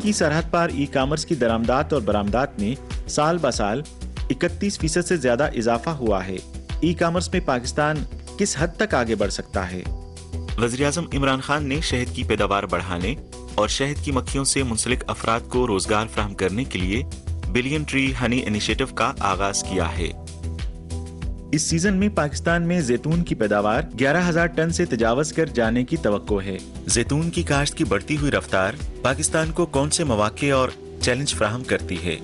चीन की सरहद पार ई कॉमर्स की दरामदात और बरामदात में साल ब साल 31% से ज्यादा इजाफा हुआ है। ई कॉमर्स में पाकिस्तान किस हद तक आगे बढ़ सकता है? वज़ीर-ए-आज़म इमरान खान ने शहद की पैदावार बढ़ाने और शहद की मक्खियों से मुंसलिक अफराद को रोजगार फराहम करने के लिए बिलियन ट्री हनी इनिशिएटिव का आगाज किया है। इस सीजन में पाकिस्तान में जैतून की पैदावार 11,000 टन से तजावज कर जाने की तवक्को है। जैतून की काश्त की बढ़ती हुई रफ्तार पाकिस्तान को कौन से मौके और चैलेंज फराहम करती है?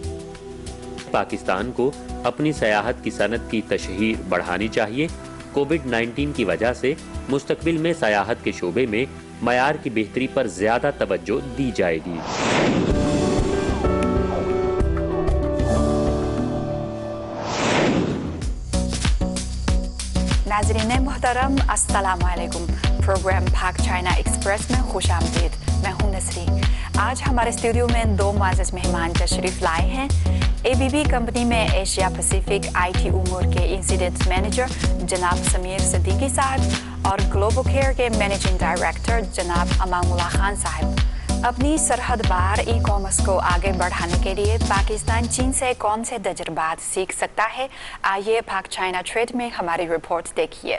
पाकिस्तान को अपनी सयाहत की सनत की तशहीर बढ़ानी चाहिए। कोविड-19 की वजह से मुस्तकबिल में सयाहत के शोबे में मयार की बेहतरी पर ज्यादा तवज्जो दी जाएगी। नाज़रीन मोहतरम, अस्सलाम वालेकुम। प्रोग्राम पाक चाइना एक्सप्रेस में खुश आमदीद। मैं हूं नसरी। आज हमारे स्टूडियो में दो मुअज़्ज़ज़ मेहमान तशरीफ लाए हैं। ABB कंपनी में एशिया पैसिफिक IT उमूर के इंसिडेंट मैनेजर जनाब समीर सिद्दीकी साहब और ग्लोबल केयर के मैनेजिंग डायरेक्टर जनाब अमानुल्लाह खान साहब। अपनी सरहद पार ई कॉमर्स को आगे बढ़ाने के लिए पाकिस्तान चीन से कौन से तजुर्बात सीख सकता है? आइए पाक चाइना ट्रेड में हमारी रिपोर्ट देखिए।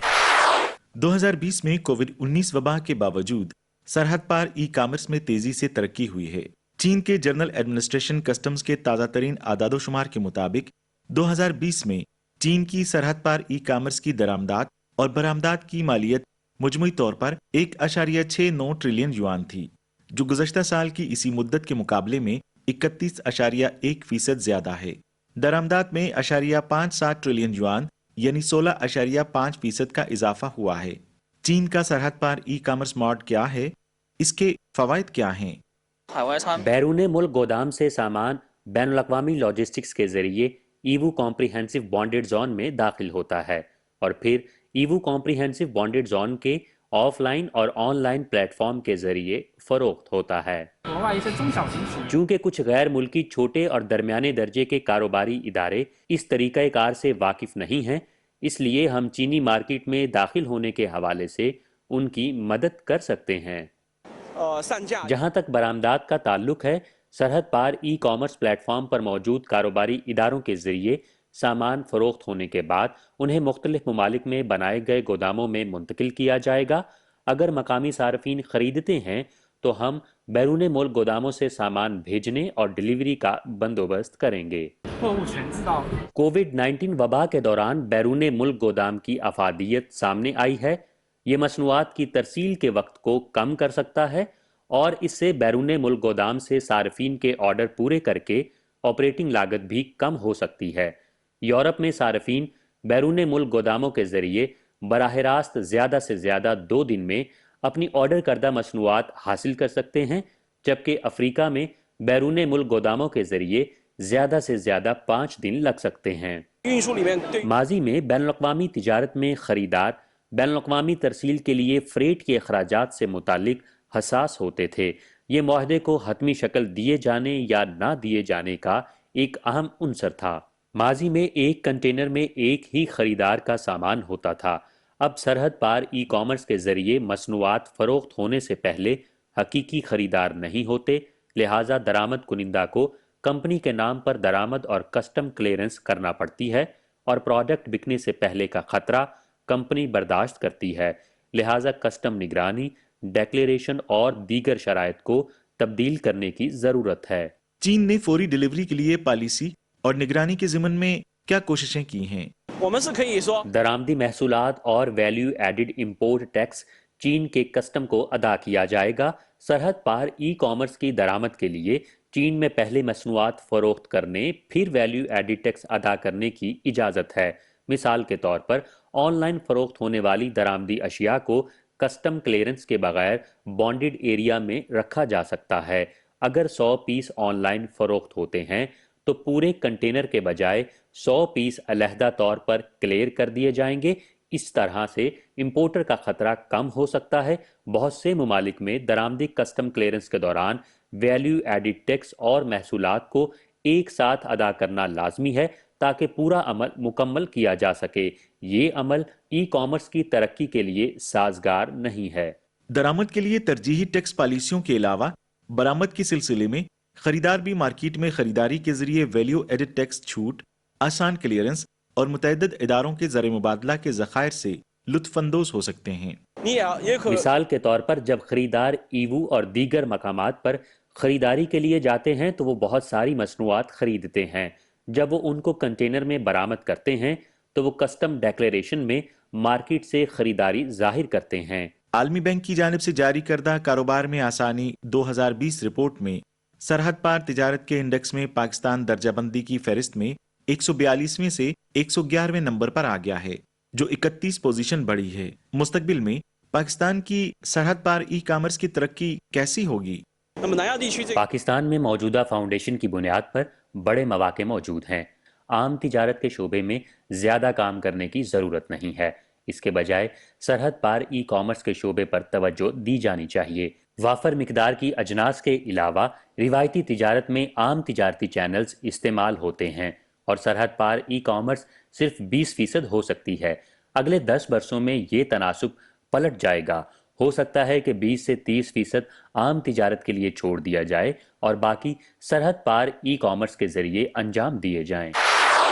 2020 में कोविड-19 वबा के बावजूद सरहद पार ई कॉमर्स में तेजी से तरक्की हुई है। चीन के जनरल एडमिनिस्ट्रेशन कस्टम्स के ताज़ा तरीन आदादोशुमार के मुताबिक 2020 में चीन की सरहद पार ई कॉमर्स की दरामदात और बरामदात की मालियत मुजमुई तौर पर 1.69 ट्रिलियन युआन थी, जो गुज़श्ता साल की इसी मुद्दत के मुकाबले में 31.1% ज्यादा है। दरामदात में 0.57 ट्रिलियन युआन यानी 16.5% का इजाफा हुआ है। चीन का सरहद पार ई कॉमर्स मॉड क्या है? इसके फवायद क्या हैं? बैरून मुल्क गोदाम से सामान बैनुल-अक़वामी लॉजिस्टिक्स के जरिए ईवू कॉम्प्रिहेंसिव बॉन्डेड जोन में दाखिल होता है और फिर ईवू कॉम्प्रिहेंसिव बॉन्डेड जोन के ऑफलाइन और ऑनलाइन प्लेटफॉर्म के जरिए फरोख्त होता है। चूंकि कुछ गैर मुल्की छोटे और दरमियाने दर्जे के कारोबारी इदारे इस तरीक़ाकार से वाकिफ नहीं हैं, इसलिए हम चीनी मार्केट में दाखिल होने के हवाले से उनकी मदद कर सकते हैं। जहां तक बरामदात का ताल्लुक है, सरहद पार ई कॉमर्स प्लेटफॉर्म पर मौजूद कारोबारी इदारों के जरिए सामान फरोख्त होने के बाद उन्हें मुख्तलिफ ममालिक में बनाए गए गोदामों में मुंतकिल किया जाएगा। अगर मकामी सार्फिन खरीदते हैं तो हम बैरून मुल्क गोदामों से सामान भेजने और डिलीवरी का बंदोबस्त करेंगे। कोविड-19 वबा के दौरान बैरून मुल्क गोदाम की अफादियत सामने आई है। ये मसनूआत की तरसील के वक्त को कम कर सकता है और इससे बैरून मुल्क गोदाम से सार्फिन के ऑर्डर पूरे करके ऑपरेटिंग लागत भी कम हो सकती है। यूरोप में सार्फिन बैरून मुल्क गोदामों के जरिए बराह रास्त ज़्यादा से ज़्यादा 2 दिन में अपनी ऑर्डर करदा मसनूआत हासिल कर सकते हैं, जबकि अफ्रीका में बैरून मुल्क गोदामों के जरिए ज़्यादा से ज़्यादा 5 दिन लग सकते हैं। माजी में बैनुल-अक़वामी तिजारत में ख़रीदार बैनुल-अक़वामी तरसील के लिए फ़्रेट के अखराजात से मुतालिक हसास होते थे। ये मुआहदे को हतमी शक्ल दिए जाने या ना दिए जाने का एक अहम उनसर था। माजी में एक कंटेनर में एक ही खरीदार का सामान होता था। अब सरहद पार ई कॉमर्स के जरिए मसनूआत फरोख्त होने से पहले हकीकी खरीदार नहीं होते, लिहाजा दरामद कुनिंदा को कंपनी के नाम पर दरामद और कस्टम क्लियरेंस करना पड़ती है और प्रोडक्ट बिकने से पहले का खतरा कंपनी बर्दाश्त करती है। लिहाजा कस्टम निगरानी, डेक्लेरेशन और दीगर शराइत को तब्दील करने की जरूरत है। चीन ने फौरी डिलीवरी के लिए पॉलिसी और निगरानी के ज़िमन में क्या कोशिशें की हैं? दरामदी महसूलात और वैल्यू एडिड इंपोर्ट टैक्स चीन के कस्टम को अदा किया जाएगा। सरहद पार ई कॉमर्स की दरामद के लिए चीन में पहले मसनूआत फरोख्त करने फिर वैल्यू एडिड टैक्स अदा करने की इजाज़त है। मिसाल के तौर पर ऑनलाइन फरोख्त होने वाली दरामदी अशिया को कस्टम क्लियरेंस के बगैर बॉन्डेड एरिया में रखा जा सकता है। अगर 100 पीस ऑनलाइन फरोख्त होते हैं तो पूरे कंटेनर के बजाय 100 पीस अलहदा तौर पर क्लियर कर दिए जाएंगे। इस तरह से इंपोर्टर का खतरा कम हो सकता है। बहुत से ममालिक में दरामदी कस्टम क्लियरेंस के दौरान वैल्यू एडिड टैक्स और महसूलात को एक साथ अदा करना लाजमी है ताकि पूरा अमल मुकम्मल किया जा सके। ये अमल ई कॉमर्स की तरक्की के लिए साजगार नहीं है। दरामद के लिए तरजीही टैक्स पॉलिसियों के अलावा बरामद के सिलसिले में خریدار بھی مارکیٹ میں خریداری کے ذریعے ویلیو ایڈڈ ٹیکس چھوٹ، آسان کلیئرنس اور متعدد اداروں کے زر مبادلہ کے ذخائر سے لطف اندوز ہو سکتے ہیں۔ مثال کے طور پر جب خریدار ایوو اور دیگر مقامات پر خریداری کے لیے جاتے ہیں تو وہ بہت ساری مصنوعات خریدتے ہیں۔ جب وہ ان کو کنٹینر میں برآمد کرتے ہیں تو وہ کسٹم ڈیکلیریشن میں مارکیٹ سے خریداری ظاہر کرتے ہیں۔ عالمی بینک کی جانب سے جاری کردہ کاروبار میں آسانی 2020 رپورٹ میں سرحد پار تجارت کے انڈیکس میں پاکستان درجہ بندی کی فہرست میں 142ویں سے 111ویں نمبر پر آ گیا ہے، جو 31 پوزیشن بڑھی ہے۔ مستقبل میں پاکستان کی سرحد پار ای کامرس کی ترقی کیسی ہوگی؟ پاکستان میں موجودہ فاؤنڈیشن کی بنیاد پر بڑے مواقع موجود ہیں۔ عام تجارت کے شعبے میں زیادہ کام کرنے کی ضرورت نہیں ہے، اس کے بجائے سرحد پار ای کامرس کے شعبے پر توجہ دی جانی چاہیے۔ وافر مقدار کی اجناس کے علاوہ روایتی تجارت میں عام تجارتی چینلز استعمال ہوتے ہیں اور سرحد پار ای کامرس صرف 20% ہو سکتی ہے۔ اگلے 10 برسوں میں یہ تناسب پلٹ جائے گا۔ ہو سکتا ہے کہ 20 سے 30% عام تجارت کے لیے چھوڑ دیا جائے اور باقی سرحد پار ای کامرس کے ذریعے انجام دیے جائیں۔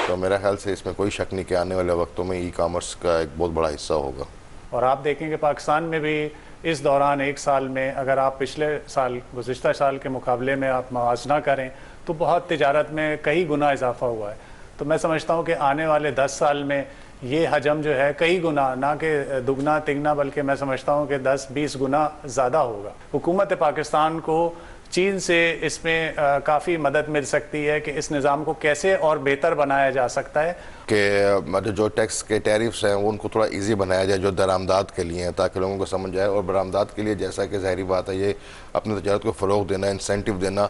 تو میرا خیال سے اس میں کوئی شک نہیں کہ آنے والے وقتوں میں ای کامرس کا ایک بہت بڑا حصہ ہوگا۔ اور آپ دیکھیں کہ پاکستان میں بھی اس دوران ایک سال میں اگر آپ پچھلے سال گزشتہ سال کے مقابلے میں آپ موازنہ کریں تو بہت تجارت میں کئی گنا اضافہ ہوا ہے۔ تو میں سمجھتا ہوں کہ آنے والے 10 سال میں یہ حجم جو ہے کئی گنا، نہ کہ دگنا تگنا، بلکہ میں سمجھتا ہوں کہ 10-20 گنا زیادہ ہوگا۔ حکومت پاکستان کو چین سے اس میں کافی مدد مل سکتی ہے کہ اس نظام کو کیسے اور بہتر بنایا جا سکتا ہے کہ جو ٹیکس کے ٹیرفز ہیں ان کو تھوڑا ایزی بنایا جائے جو درآمدات کے لیے ہیں، تاکہ لوگوں کو سمجھ جائے۔ اور برآمدات کے لیے جیسا کہ ظاہری بات ہے یہ اپنی تجارت کو فروغ دینا، انسینٹیو دینا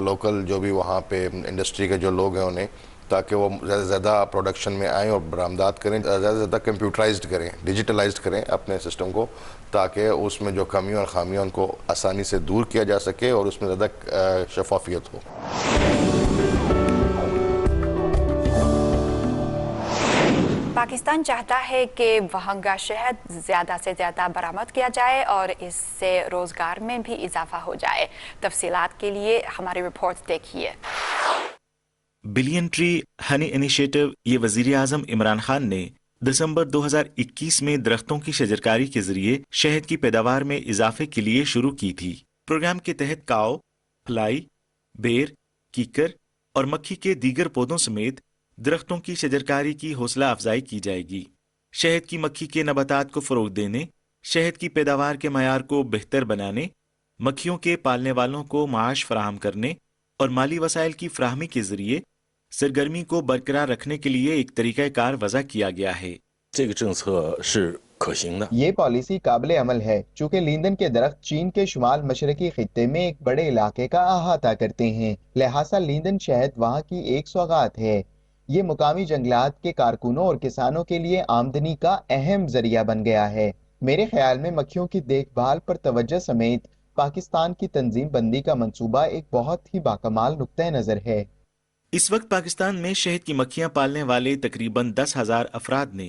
لوکل جو بھی وہاں پہ انڈسٹری کے جو لوگ ہیں انہیں، تاکہ وہ زیادہ سے زیادہ پروڈکشن میں آئیں اور برآمدات کریں، زیادہ سے زیادہ کمپیوٹرائزڈ کریں، ڈیجیٹلائزڈ کریں اپنے سسٹم کو، تاکہ اس میں جو کمیوں اور خامیوں ان کو آسانی سے دور کیا جا سکے اور اس میں زیادہ شفافیت ہو۔ پاکستان چاہتا ہے کہ وہاں کا شہد زیادہ سے زیادہ برآمد کیا جائے اور اس سے روزگار میں بھی اضافہ ہو جائے۔ تفصیلات کے لیے ہماری رپورٹ دیکھیے۔ بلین ٹری ہنی انیشیٹو یہ وزیر اعظم عمران خان نے دسمبر 2021 میں درختوں کی شجرکاری کے ذریعے شہد کی پیداوار میں اضافے کے لیے شروع کی تھی۔ پروگرام کے تحت کاؤ، فلائی، بیر، کیکر اور مکھی کے دیگر پودوں سمیت درختوں کی شجرکاری کی حوصلہ افزائی کی جائے گی۔ شہد کی مکھی کے نباتات کو فروغ دینے، شہد کی پیداوار کے معیار کو بہتر بنانے، مکھیوں کے پالنے والوں کو معاش فراہم کرنے اور مالی وسائل کی فراہمی کے ذریعے سرگرمی کو برقرار رکھنے کے لیے ایک طریقہ کار وضع کیا گیا ہے۔ یہ پالیسی قابل عمل ہے چونکہ لیندن کے درخت چین کے شمال مشرقی خطے میں ایک بڑے علاقے کا احاطہ کرتے ہیں، لہٰذا لیندن شہد وہاں کی ایک سوغات ہے۔ یہ مقامی جنگلات کے کارکنوں اور کسانوں کے لیے آمدنی کا اہم ذریعہ بن گیا ہے۔ میرے خیال میں مکھیوں کی دیکھ بھال پر توجہ سمیت پاکستان کی تنظیم بندی کا منصوبہ ایک بہت ہی باکمال نقطہ نظر ہے۔ اس وقت پاکستان میں شہد کی مکھیاں پالنے والے تقریباً 10,000 افراد نے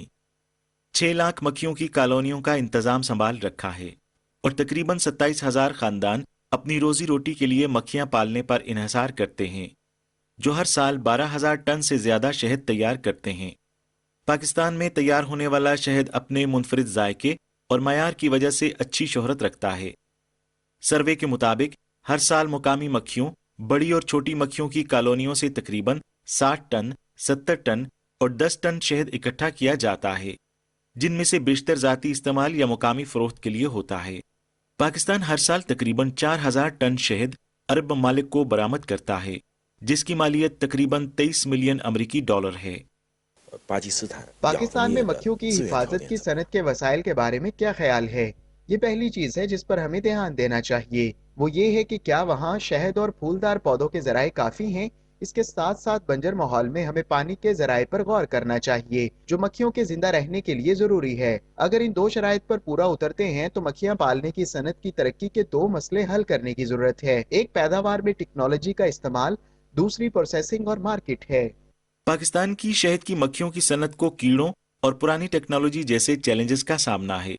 6 لاکھ مکھیوں کی کالونیوں کا انتظام سنبھال رکھا ہے اور تقریباً 27,000 خاندان اپنی روزی روٹی کے لیے مکھیاں پالنے پر انحصار کرتے ہیں، جو ہر سال 12,000 ٹن سے زیادہ شہد تیار کرتے ہیں۔ پاکستان میں تیار ہونے والا شہد اپنے منفرد ذائقے اور معیار کی وجہ سے اچھی شہرت رکھتا ہے۔ سروے کے مطابق ہر سال مقامی مکھیوں، بڑی اور چھوٹی مکھیوں کی کالونیوں سے تقریباً 60 ٹن، 70 ٹن اور 10 ٹن شہد اکٹھا کیا جاتا ہے، جن میں سے بیشتر ذاتی استعمال یا مقامی فروخت کے لیے ہوتا ہے۔ پاکستان ہر سال تقریباً 4,000 ٹن شہد عرب ممالک کو برآمد کرتا ہے، جس کی مالیت تقریباً 23 ملین امریکی ڈالر ہے۔ پاکستان میں مکھیوں کی حفاظت کی صنعت کے وسائل کے بارے میں کیا خیال ہے؟ یہ پہلی چیز ہے جس پر ہمیں دھیان دینا چاہیے، وہ یہ ہے کہ کیا وہاں شہد اور پھولدار پودوں کے ذرائع کافی ہیں؟ اس کے ساتھ ساتھ بنجر ماحول میں ہمیں پانی کے ذرائع پر غور کرنا چاہیے، جو مکھیوں کے زندہ رہنے کے لیے ضروری ہے۔ اگر ان 2 شرائط پر پورا اترتے ہیں تو مکھیاں پالنے کی صنعت کی ترقی کے 2 مسئلے حل کرنے کی ضرورت ہے، ایک پیداوار میں ٹیکنالوجی کا استعمال، دوسری پروسیسنگ اور مارکیٹ ہے۔ پاکستان کی شہد کی مکھیوں کی صنعت کو کیڑوں اور پرانی ٹیکنالوجی جیسے چیلنجز کا سامنا ہے۔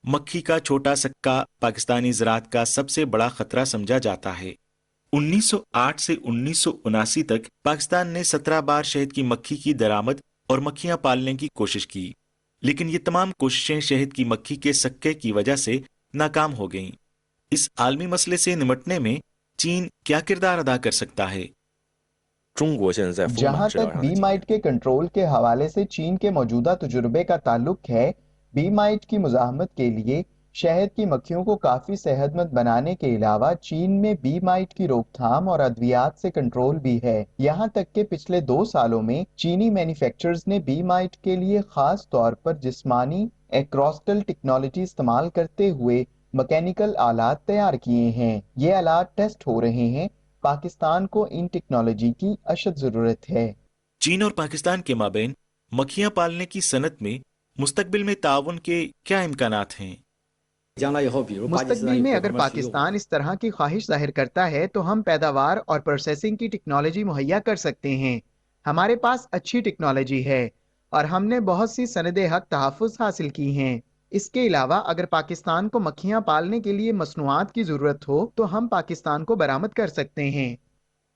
مکھی کا چھوٹا سکہ پاکستانی زراعت کا سب سے بڑا خطرہ سمجھا جاتا ہے۔ 1908 से 1979 तक पाकिस्तान ने 17 बार शहद की मक्खी की दरामद और मक्खियां पालने की कोशिश की, लेकिन ये तमाम कोशिशें शहद की मक्खी के सक्के की वजह से नाकाम हो गईं। इस आलमी मसले से निपटने में चीन क्या किरदार अदा कर सकता है? जहां तक बी माइट के कंट्रोल के हवाले से चीन के मौजूदा तजुर्बे का ताल्लुक है, बी माइट की मुज़ाहमत के लिए शहद की मक्खियों को काफी सेहतमंद बनाने के अलावा चीन में बी माइट की रोकथाम और अद्वियात से कंट्रोल भी है। यहाँ तक कि पिछले 2 सालों में चीनी मैन्युफैक्चरर्स ने बी माइट के लिए खास तौर पर जिस्मानी एक्रोस्टल टेक्नोलॉजी इस्तेमाल करते हुए मैकेनिकल आलात तैयार किए हैं। ये आलात टेस्ट हो रहे हैं। पाकिस्तान को इन टेक्नोलॉजी की अशद जरूरत है। चीन और पाकिस्तान के माबैन मक्खियां पालने की सनत में मुस्तकबिल में ताउन के क्या इम्कानात हैं? मुस्तकबिल में अगर पाकिस्तान इस तरह की ख्वाहिश जाहिर करता है तो हम पैदावार और प्रोसेसिंग की टेक्नोलॉजी मुहैया कर सकते हैं। हमारे पास अच्छी टेक्नोलॉजी है और हमने बहुत सी सनदे हक तहफ़्फ़ुज़ हासिल की हैं। इसके अलावा अगर पाकिस्तान को मक्खियां पालने के लिए मसनूआत की जरूरत हो तो हम पाकिस्तान को बरामद कर सकते हैं।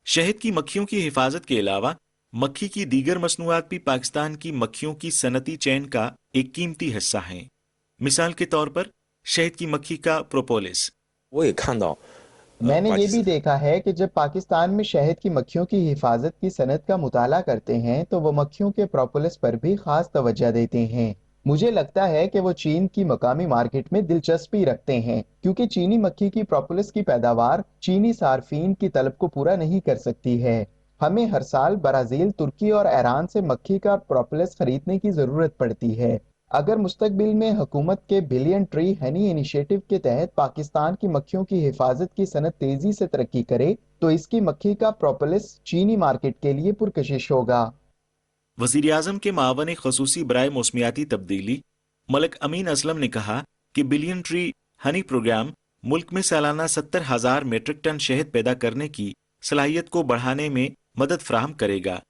शहद की मक्खियों की हिफाजत के अलावा मक्खी की दीगर मसनूआत भी पाकिस्तान की मक्खियों की सनती चैन का एक कीमती हिस्सा हैं। मिसाल के तौर पर शहद की मक्खी का प्रोपोलिस। मैंने ये भी देखा है कि जब पाकिस्तान में शहद की मक्खियों की हिफाजत की सनत का मुताला करते हैं तो वो मक्खियों के प्रोपोलिस पर भी खास तवज्जो देते हैं। मुझे लगता है कि वो चीन की मकामी मार्केट में दिलचस्पी रखते हैं, क्योंकि चीनी मक्खी की प्रोपोलिस की पैदावार चीनी सार्फिन की तलब को पूरा नहीं कर सकती है। हमें हर साल ब्राजील, तुर्की और ईरान से मक्खी का प्रोपोलिस खरीदने की जरूरत पड़ती है। अगर मुस्तकबिल में हुकूमत के बिलियन ट्री हनी इनिशिएटिव के तहत पाकिस्तान की मक्खियों की हिफाजत की सनत तेजी से तरक्की करे तो इसकी मक्खी का प्रोपोलिस चीनी मार्केट के लिए पुरकशिश होगा। वज़ीर आज़म के मावन ख़ुसूसी बराए मौसमियाती तब्दीली मलिक अमीन असलम ने कहा कि बिलियन ट्री हनी प्रोग्राम मुल्क में सालाना 70,000 मीट्रिक टन शहद पैदा करने की सलाहियत को बढ़ाने में मदद फराहम करेगा।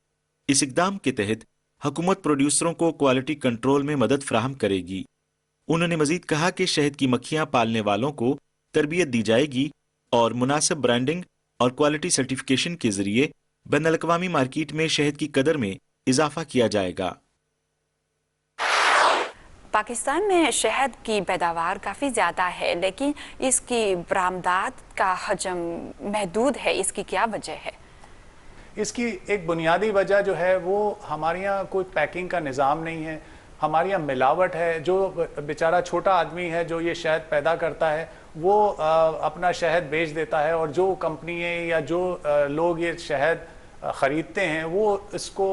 इस इक़दाम के तहत हुकूमत प्रोड्यूसरों को क्वालिटी कंट्रोल में मदद फराहम करेगी। उन्होंने मजीद कहा कि शहद की मक्खियां पालने वालों को तरबियत दी जाएगी और मुनासिब ब्रांडिंग और क्वालिटी सर्टिफिकेशन के जरिए बैनुल-अक़वामी मार्केट में शहद की कदर में इजाफा किया जाएगा। पाकिस्तान में शहद की पैदावार काफ़ी ज़्यादा है, लेकिन इसकी बरामदात का हजम महदूद है। इसकी क्या वजह है? इसकी एक बुनियादी वजह जो है वो हमारे यहाँ कोई पैकिंग का निज़ाम नहीं है। हमारे यहाँ मिलावट है। जो बेचारा छोटा आदमी है जो ये शहद पैदा करता है वो अपना शहद बेच देता है, और जो कंपनियाँ या जो लोग ये शहद ख़रीदते हैं वो इसको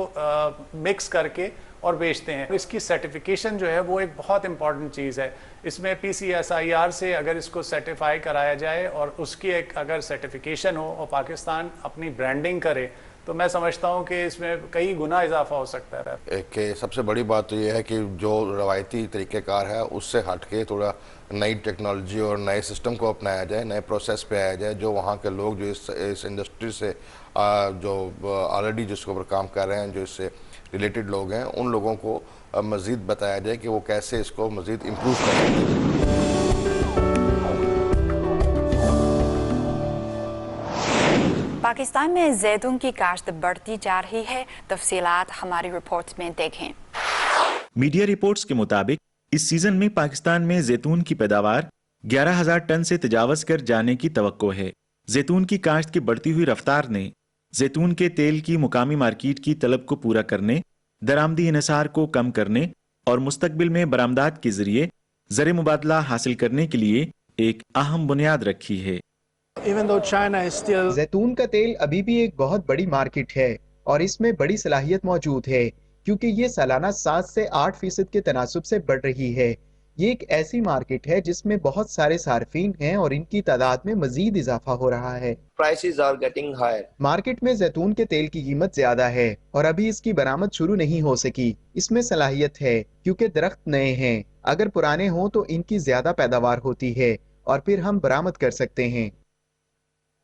मिक्स करके और बेचते हैं। इसकी सर्टिफिकेशन जो है वो एक बहुत इंपॉर्टेंट चीज़ है। इसमें PCSIR से अगर इसको सर्टिफाई कराया जाए और उसकी एक अगर सर्टिफिकेशन हो और पाकिस्तान अपनी ब्रांडिंग करे तो मैं समझता हूँ कि इसमें कई गुना इजाफा हो सकता है। कि सबसे बड़ी बात तो ये है कि जो रवायती तरीक़ेकार है उससे हट के थोड़ा नई टेक्नोलॉजी और नए सिस्टम को अपनाया जाए, नए प्रोसेस पे आया जाए। जो वहाँ के लोग जो इस इंडस्ट्री से जो ऑलरेडी जिसके ऊपर काम कर रहे हैं, जो इससे रिलेटेड लोग हैं, उन लोगों को मज़ीद बताया जाए कि वो कैसे इसको मज़ीद इम्प्रूव कर सकते हैं। पाकिस्तान में जैतून की काश्त बढ़ती जा रही है। तफसीलात हमारी रिपोर्ट्स में देखें। मीडिया रिपोर्ट्स के मुताबिक इस सीजन में पाकिस्तान में जैतून की पैदावार 11,000 टन से तजावज़ कर जाने की तवक्को है। जैतून की काश्त की बढ़ती हुई रफ्तार ने जैतून के तेल की मुकामी मार्केट की तलब को पूरा करने, दरामदी इन्हिसार को कम करने और मुस्तकबिल में बरामदात के जरिए ज़र मुबादला हासिल करने के लिए एक अहम बुनियाद रखी है। जैतून का तेल अभी भी एक बहुत बड़ी मार्केट है और इसमें बड़ी सलाहियत मौजूद है, क्योंकि ये सालाना 7 से 8% के तनासुब से बढ़ रही है। ये एक ऐसी मार्केट है जिसमें बहुत सारे सार्फिन हैं और इनकी तादाद में मजीद इजाफा हो रहा है। Prices are getting higher. Market में जैतून के तेल की कीमत ज्यादा है और अभी इसकी बरामद शुरू नहीं हो सकी। इसमें सलाहियत है क्योंकि दरख्त नए हैं। अगर पुराने हों तो इनकी ज्यादा पैदावार होती है और फिर हम बरामद कर सकते हैं।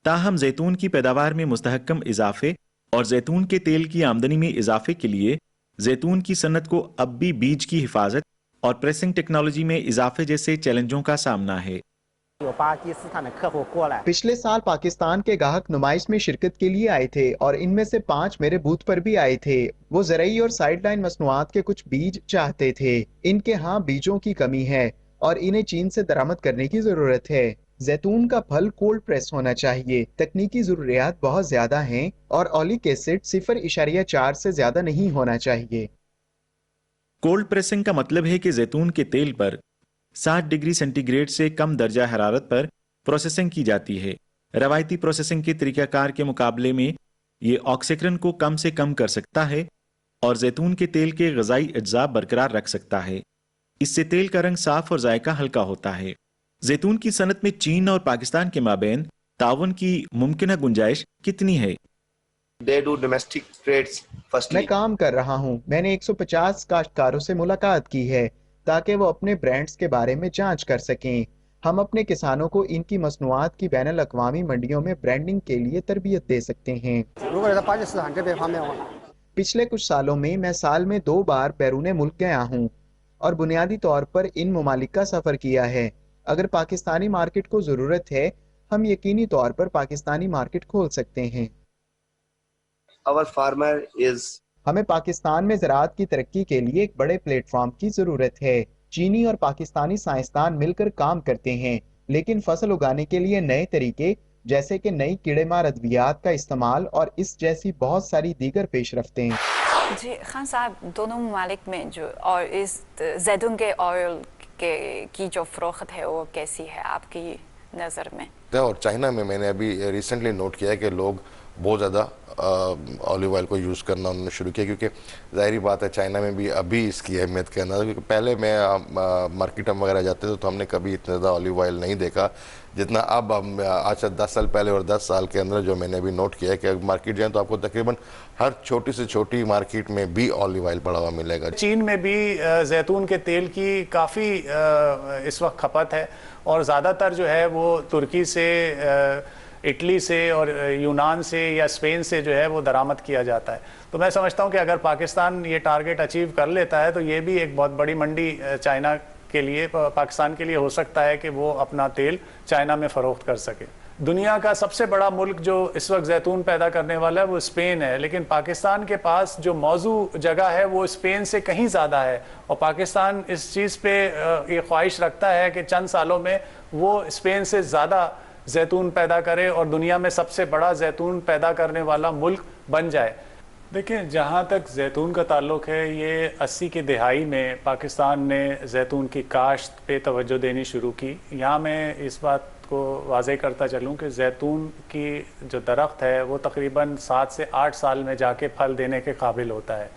ताहम जैतून की पैदावार में मुस्तहकम इजाफे और जैतून के तेल की आमदनी में इजाफे के लिए जैतून की सन्नत को अब भी बीज की हिफाजत और प्रेसिंग टेक्नोलॉजी में इजाफे जैसे चैलेंजों का सामना है। पिछले साल पाकिस्तान के गाहक नुमाइश में शिरकत के लिए आए थे और इनमें से 5 मेरे बूथ पर भी आए थे। वो ज़रई और साइडलाइन मसनूआत के कुछ बीज चाहते थे। इनके यहाँ बीजों की कमी है और इन्हें चीन से दरामद करने की जरूरत है। जैतून का फल कोल्ड प्रेस होना चाहिए। तकनीकी जरूरियात बहुत ज्यादा हैं और ऑलिक एसिड 0.4 से ज्यादा नहीं होना चाहिए। कोल्ड प्रेसिंग का मतलब है कि जैतून के तेल पर 60 डिग्री सेंटीग्रेड से कम दर्जा हरारत पर प्रोसेसिंग की जाती है। रवायती प्रोसेसिंग के तरीकाकार के मुकाबले में ये ऑक्सीकरण को कम से कम कर सकता है और जैतून के तेल के ग़िज़ाई अज्जा बरकरार रख सकता है। इससे तेल का रंग साफ और जायका हल्का होता है। जैतून की सनत में चीन और पाकिस्तान के माबैन ताउन की मुमकिन गुंजाइश कितनी है? They do domestic trades firstly. मैं काम कर रहा हूँ। मैंने 150 काश्तकारों से मुलाकात की है ताकि वो अपने ब्रांड्स के बारे में जांच कर सकें। हम अपने किसानों को इनकी मसनूआत की बैनुल अक़वामी मंडियों में ब्रांडिंग के लिए तरबियत दे सकते हैं। पिछले कुछ सालों में मैं साल में 2 बार बैरून मुल्क गया हूँ और बुनियादी तौर पर इन ममालिक का सफर किया है। अगर पाकिस्तानी मार्केट को जरूरत है, हम यकीनी तौर पर पाकिस्तानी मार्केट खोल सकते हैं। Our farmer is हमें पाकिस्तान में ज़राअत की तरक्की के लिए एक बड़े प्लेटफॉर्म की जरूरत है। चीनी और पाकिस्तानी साइंसदान मिलकर काम करते हैं, लेकिन फसल उगाने के लिए नए तरीके जैसे कि नई कीड़े मार अद्वियात का इस्तेमाल और इस जैसी बहुत सारी दीगर पेशरफ्तें। जी खान साहब, दोनों ममालिक में जो और इस जैतून के ऑयल की जो फ़रोख्त है वो कैसी है आपकी नज़र में? और चाइना में मैंने अभी रिसेंटली नोट किया है कि लोग बहुत ज़्यादा ऑलिव ऑयल को यूज़ करना उन्होंने शुरू किया, क्योंकि ज़ाहिरी बात है चाइना में भी अभी इसकी अहमियत का अंदाज़ा, क्योंकि पहले मैं मार्केट में वगैरह जाते थे तो हमने कभी इतना ज़्यादा ऑलिव ऑयल नहीं देखा जितना अब आज से 10 साल पहले और 10 साल के अंदर जो मैंने अभी नोट किया है कि अगर मार्केट जाएँ तो आपको तकरीबन हर छोटी से छोटी मार्केट में भी ऑलिव ऑयल पड़ा हुआ मिलेगा। चीन में भी जैतून के तेल की काफ़ी इस वक्त खपत है और ज़्यादातर जो है वो तुर्की से, इटली से और यूनान से या स्पेन से जो है वो दरामद किया जाता है। तो मैं समझता हूँ कि अगर पाकिस्तान ये टारगेट अचीव कर लेता है तो ये भी एक बहुत बड़ी मंडी चाइना के लिए, पाकिस्तान के लिए हो सकता है कि वो अपना तेल चाइना में फ़रोख्त कर सके। दुनिया का सबसे बड़ा मुल्क जो इस वक्त जैतून पैदा करने वाला है वो स्पेन है, लेकिन पाकिस्तान के पास जो मौजू जगह है वो स्पेन से कहीं ज़्यादा है और पाकिस्तान इस चीज़ पे ये ख्वाहिश रखता है कि चंद सालों में वो स्पेन से ज़्यादा जैतून पैदा करे और दुनिया में सबसे बड़ा जैतून पैदा करने वाला मुल्क बन जाए। देखिए, जहाँ तक जैतून का ताल्लुक है, ये 80 की दहाई में पाकिस्तान ने जैतून की काश्त पे तवज्जो देनी शुरू की। यहाँ मैं इस बात को वाज़े करता चलूँ कि जैतून की जो दरख्त है वो तकरीबन 7 से 8 साल में जाके फल देने के काबिल होता है।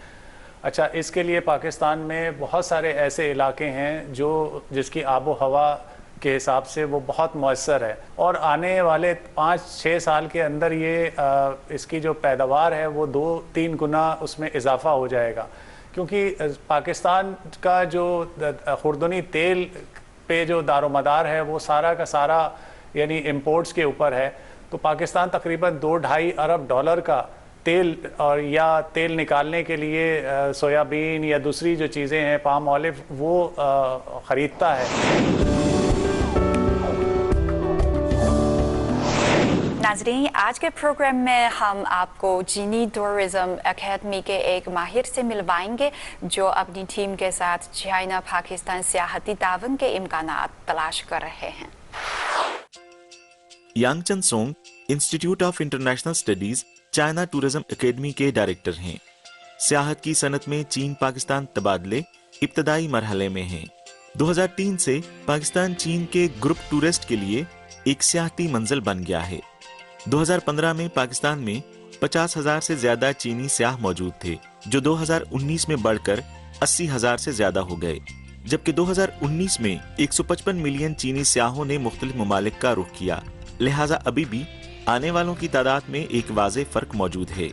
अच्छा, इसके लिए पाकिस्तान में बहुत सारे ऐसे इलाके हैं जिसकी आबो हवा के हिसाब से वो बहुत मौसर है और आने वाले 5-6 साल के अंदर ये इसकी जो पैदावार है वो 2-3 गुना उसमें इजाफा हो जाएगा, क्योंकि पाकिस्तान का जो खुर्दनी तेल पे जो दारोमदार है वो सारा का सारा यानी इंपोर्ट्स के ऊपर है। तो पाकिस्तान तकरीबन $2-2.5 अरब का तेल और या तेल निकालने के लिए सोयाबीन या दूसरी जो चीज़ें हैं, पाम ऑलिव, वो ख़रीदता है। नाज़रीन, आज के प्रोग्राम में हम आपको चीनी टूरिज्म अकेडमी के एक माहिर से मिलवाएंगे जो अपनी टीम के साथ चाइना पाकिस्तान सियाहती ताउन के इम्कानात तलाश कर रहे हैं। Yangchan Song Institute of International Studies China Tourism Academy के डायरेक्टर हैं। सियाहत की सनत में चीन पाकिस्तान तबादले इब्तदाई मरहले में हैं। 2003 से पाकिस्तान चीन के ग्रुप टूरिस्ट के लिए एक सियाहती मंजिल बन गया है। 2015 में पाकिस्तान में 50,000 से ज्यादा चीनी सियाह मौजूद थे, जो 2019 में बढ़कर 80,000 से ज्यादा हो गए, जबकि 2019 में 155 मिलियन चीनी सियाहों ने मुख्तलिफ ममालिक का रुख किया। लिहाजा अभी भी आने वालों की तादाद में एक वाज़े फर्क मौजूद है।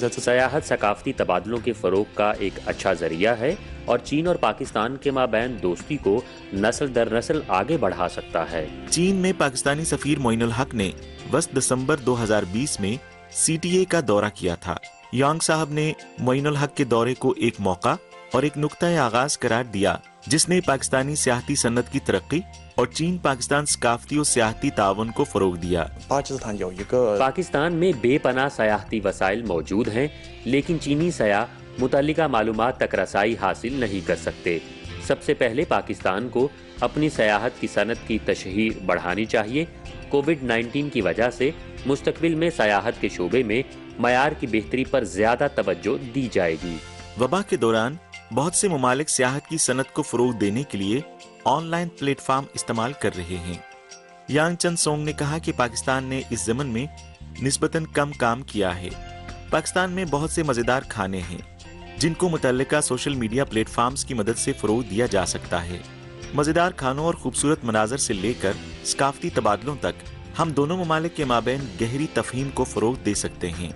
सयाहत सकाफती तबादलों के फ़रोग का एक अच्छा जरिया है और चीन और पाकिस्तान के माबैन दोस्ती को नस्ल दर नस्ल आगे बढ़ा सकता है। चीन में पाकिस्तानी सफीर मोइनुल हक ने 10 दिसंबर 2020 में CTA का दौरा किया था। यांग साहब ने मोइनुल हक के दौरे को एक मौका और एक नुक्ता आगाज करार दिया जिसने पाकिस्तानी सियाहती सन्नत की तरक्की और चीन पाकिस्तान सकाफती और सियाहती तावन को फरोग दिया। पाकिस्तान में बेपनाह सयाहती वसाइल मौजूद हैं, लेकिन चीनी सयाह मुतल्लिका मालूमात तक रसाई हासिल नहीं कर सकते। सबसे पहले पाकिस्तान को अपनी सयाहत की सनत की तशहीर बढ़ानी चाहिए। कोविड-19 की वजह से मुस्तकबिल में सयाहत के शोबे में मयार की बेहतरी पर ज्यादा तवज्जो दी जाएगी। वबा के दौरान बहुत से ममालिक सियाहत की सनत को फरोग देने के लिए ऑनलाइन प्लेटफॉर्म इस्तेमाल कर रहे हैं। यांग चन सोंग ने कहा कि पाकिस्तान ने इस ज़मन में निस्बतन कम काम किया है। पाकिस्तान में बहुत से मज़ेदार खाने हैं जिनको मुतल्लिका सोशल मीडिया प्लेटफॉर्म्स की मदद से फरोग दिया जा सकता है। मज़ेदार खानों और खूबसूरत मनाजर से लेकर सकाफती तबादलों तक हम दोनों ममालिक के माबैन गहरी तफहीम को फरोग दे सकते हैं।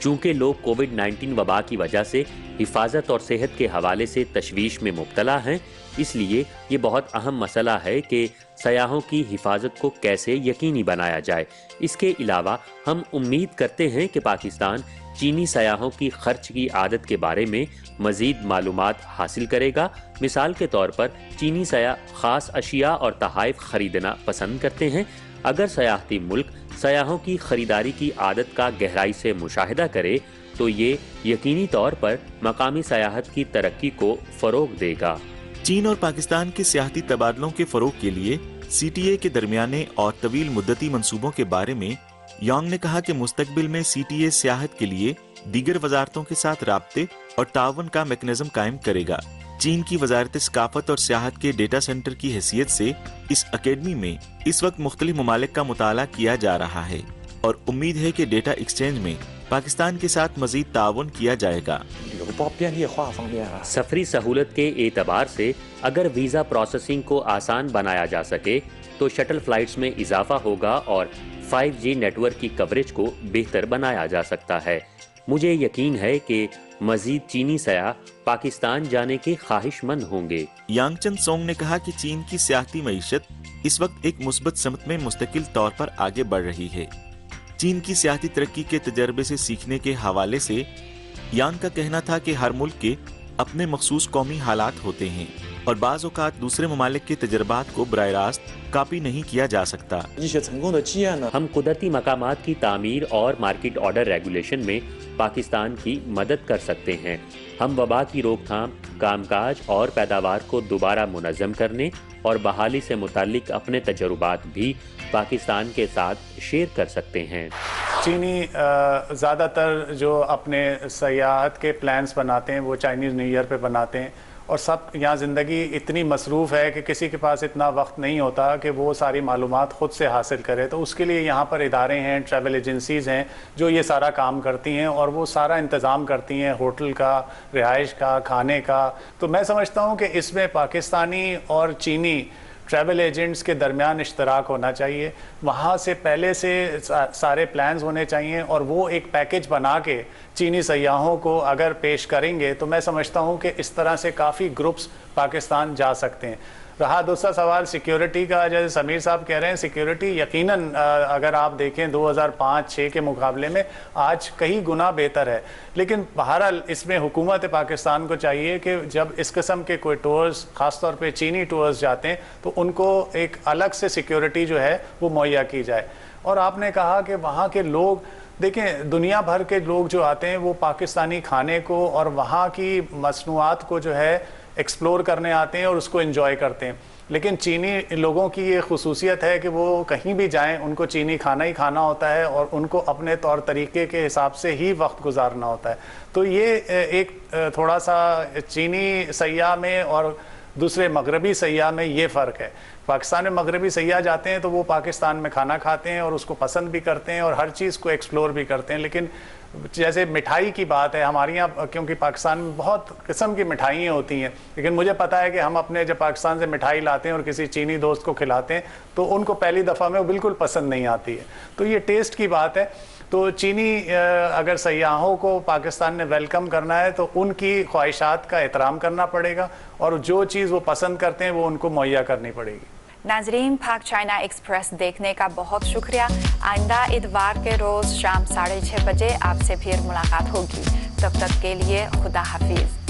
चूंकि लोग कोविड-19 वबा की वजह से हिफाजत और सेहत के हवाले से तशवीश में मुब्तला हैं, इसलिए ये बहुत अहम मसला है कि सयाहों की हिफाजत को कैसे यकीनी बनाया जाए। इसके अलावा हम उम्मीद करते हैं कि पाकिस्तान चीनी सयाहों की खर्च की आदत के बारे में मजीद मालूमात हासिल करेगा। मिसाल के तौर पर चीनी सयाह ख़ास अशिया और तहाइफ खरीदना पसंद करते हैं। अगर सयाहती मुल्क सयाहों की खरीदारी की आदत का गहराई से मुशाहिदा करे तो ये यकीनी तौर पर मकामी सयाहत की तरक्की को फ़रोग देगा। चीन और पाकिस्तान के सियाहती तबादलों के फ़रोग के लिए CTA के दरमियाने और तवील मुद्दती मंसूबों के बारे में यांग ने कहा कि मुस्तकबिल में CTA सियाहत के लिए दीगर वजारतों के साथ राब्ते और तावन का मैकेनिज्म कायम करेगा। चीन की वजारत सकाफत और सियाहत के डेटा सेंटर की हैसियत से इस अकेडमी में इस वक्त मुख्तलिफ ममालिक का मुताला किया जा रहा है और उम्मीद है कि डेटा एक्सचेंज में पाकिस्तान के साथ मजीद तावन किया जाएगा। सफरी सहूलत के एतबार से अगर वीज़ा प्रोसेसिंग को आसान बनाया जा सके तो शटल फ्लाइट्स में इजाफा होगा और 5G नेटवर्क की कवरेज को बेहतर बनाया जा सकता है। मुझे यकीन है कि मजीद चीनी सयाह पाकिस्तान जाने के ख्वाहिशमंद होंगे। यांगचन सोंग ने कहा कि चीन की सियाहती मईशत इस वक्त एक मुस्बत समत में मुस्तकिल तौर पर आगे बढ़ रही है। चीन की सियाहती तरक्की के तजर्बे से सीखने के हवाले से यांग का कहना था कि हर मुल्क के अपने मखसूस कौमी हालात होते हैं और बाज़ औक़ात दूसरे ममालिक के तजर्बात को बराह रास्त कॉपी नहीं किया जा सकता। हम कुदरती मकामात की तामीर और मार्केट ऑर्डर रेगुलेशन में पाकिस्तान की मदद कर सकते हैं। हम वबा की रोकथाम, कामकाज और पैदावार को दोबारा मुनज़्ज़म करने और बहाली से मुताल्लिक अपने तजुर्बात भी पाकिस्तान के साथ शेयर कर सकते हैं। चीनी ज़्यादातर जो अपने सयाहत के प्लान्स बनाते हैं वो चाइनीज़ न्यू ईयर पे बनाते हैं और सब यहाँ ज़िंदगी इतनी मसरूफ़ है कि किसी के पास इतना वक्त नहीं होता कि वो सारी मालूमात ख़ुद से हासिल करे। तो उसके लिए यहाँ पर इदारे हैं, ट्रैवल एजेंसीज़ हैं जो ये सारा काम करती हैं और वो सारा इंतज़ाम करती हैं होटल का, रिहाइश का, खाने का। तो मैं समझता हूँ कि इसमें पाकिस्तानी और चीनी ट्रैवल एजेंट्स के दरमियान इश्तराक होना चाहिए। वहाँ से पहले से सारे प्लान्स होने चाहिए और वो एक पैकेज बना के चीनी सयाहों को अगर पेश करेंगे तो मैं समझता हूँ कि इस तरह से काफ़ी ग्रुप्स पाकिस्तान जा सकते हैं। रहा दूसरा सवाल सिक्योरिटी का, जैसे समीर साहब कह रहे हैं, सिक्योरिटी यकीनन अगर आप देखें 2005-6 के मुकाबले में आज कई गुना बेहतर है। लेकिन बहरहाल इसमें हुकूमत पाकिस्तान को चाहिए कि जब इस किस्म के कोई टूर्स, ख़ासतौर पे चीनी टूर्स जाते हैं तो उनको एक अलग से सिक्योरिटी जो है वो मुहैया की जाए। और आपने कहा कि वहाँ के लोग, देखें दुनिया भर के लोग जो आते हैं वो पाकिस्तानी खाने को और वहाँ की मसनूआत को जो है एक्सप्लोर करने आते हैं और उसको एंजॉय करते हैं। लेकिन चीनी लोगों की ये खुसूसियत है कि वो कहीं भी जाएं उनको चीनी खाना ही खाना होता है और उनको अपने तौर तरीके के हिसाब से ही वक्त गुजारना होता है। तो ये एक थोड़ा सा चीनी सयाह में और दूसरे मगरबी सयाह में ये फ़र्क है। पाकिस्तान में मगरबी सयाह जाते हैं तो वो पाकिस्तान में खाना खाते हैं और उसको पसंद भी करते हैं और हर चीज़ को एक्सप्लोर भी करते हैं। लेकिन जैसे मिठाई की बात है, हमारे यहाँ क्योंकि पाकिस्तान में बहुत किस्म की मिठाइयाँ होती हैं, लेकिन मुझे पता है कि हम अपने जब पाकिस्तान से मिठाई लाते हैं और किसी चीनी दोस्त को खिलाते हैं तो उनको पहली दफ़ा में वो बिल्कुल पसंद नहीं आती है। तो ये टेस्ट की बात है। तो चीनी अगर सयाहों को पाकिस्तान ने वेलकम करना है तो उनकी ख्वाहिशात का एहतराम करना पड़ेगा और जो चीज़ वो पसंद करते हैं वो उनको मुहैया करनी पड़ेगी। नाजरीन, पाक चाइना एक्सप्रेस देखने का बहुत शुक्रिया। आइंदा इतवार के रोज़ शाम 6:30 बजे आपसे फिर मुलाकात होगी। तब तक के लिए खुदा हाफिज।